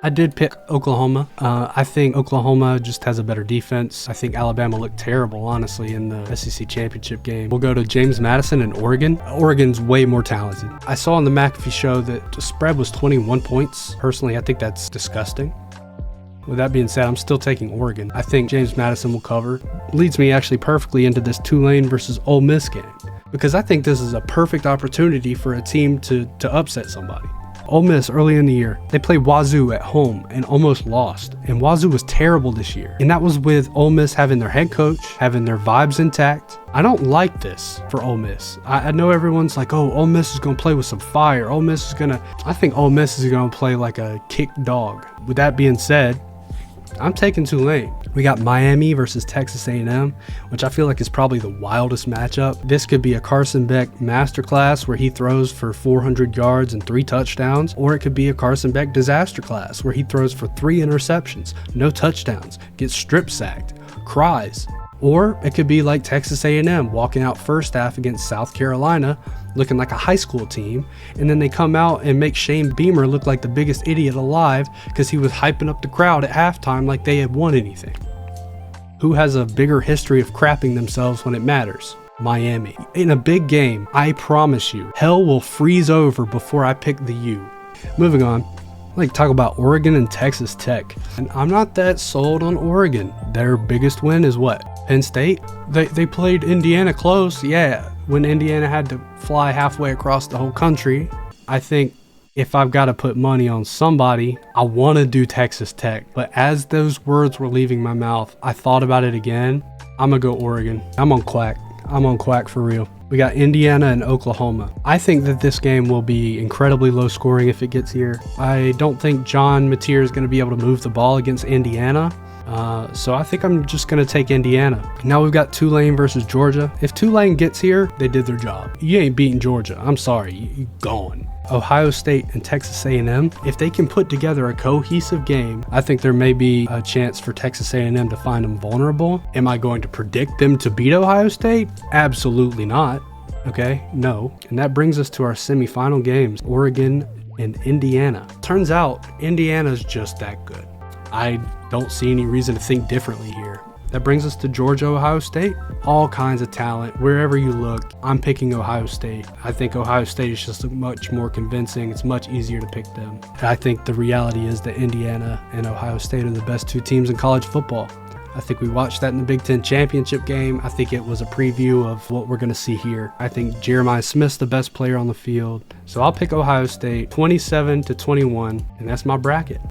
I did pick Oklahoma. I think Oklahoma just has a better defense. I think Alabama looked terrible, honestly, in the SEC championship game. We'll go to James Madison and Oregon. Oregon's way more talented. I saw on the McAfee show that the spread was 21 points. Personally, I think that's disgusting. With that being said, I'm still taking Oregon. I think James Madison will cover. Leads me actually perfectly into this Tulane versus Ole Miss game, because I think this is a perfect opportunity for a team to upset somebody. Ole Miss, early in the year, they played Wazoo at home and almost lost. And Wazoo was terrible this year. And that was with Ole Miss having their head coach, having their vibes intact. I don't like this for Ole Miss. I know everyone's like, oh, Ole Miss is going to play with some fire. I think Ole Miss is going to play like a kicked dog. With that being said, I'm taking Tulane. We got Miami versus Texas A&M, which I feel like is probably the wildest matchup. This could be a Carson Beck masterclass where he throws for 400 yards and 3 touchdowns, or it could be a Carson Beck disaster class where he throws for 3 interceptions, no touchdowns, gets strip sacked, cries. Or it could be like Texas A&M walking out first half against South Carolina looking like a high school team, and then they come out and make Shane Beamer look like the biggest idiot alive because he was hyping up the crowd at halftime like they had won anything. Who has a bigger history of crapping themselves when it matters? Miami. In a big game, I promise you, hell will freeze over before I pick the U. Moving on. I'd like to talk about Oregon and Texas Tech. And I'm not that sold on Oregon. Their biggest win is what? Penn State? They played Indiana close, yeah. When Indiana had to fly halfway across the whole country. I think if I've got to put money on somebody, I want to do Texas Tech. But as those words were leaving my mouth, I thought about it again. I'm going to go Oregon. I'm on Quack. I'm on Quack for real. We got Indiana and Oklahoma. I think that this game will be incredibly low scoring if it gets here. I don't think John Mateer is going to be able to move the ball against Indiana. So I think I'm just going to take Indiana. Now we've got Tulane versus Georgia. If Tulane gets here, they did their job. You ain't beating Georgia. I'm sorry. You gone. Ohio State and Texas A&M. If they can put together a cohesive game, I think there may be a chance for Texas A&M to find them vulnerable. Am I going to predict them to beat Ohio State? Absolutely not. Okay, no. And that brings us to our semifinal games, Oregon and Indiana. Turns out Indiana's just that good. I don't see any reason to think differently here. That brings us to Georgia, Ohio State. All kinds of talent. Wherever you look, I'm picking Ohio State. I think Ohio State is just much more convincing. It's much easier to pick them. And I think the reality is that Indiana and Ohio State are the best 2 teams in college football. I think we watched that in the Big Ten championship game. I think it was a preview of what we're going to see here. I think Jeremiah Smith's the best player on the field. So I'll pick Ohio State 27-21, and that's my bracket.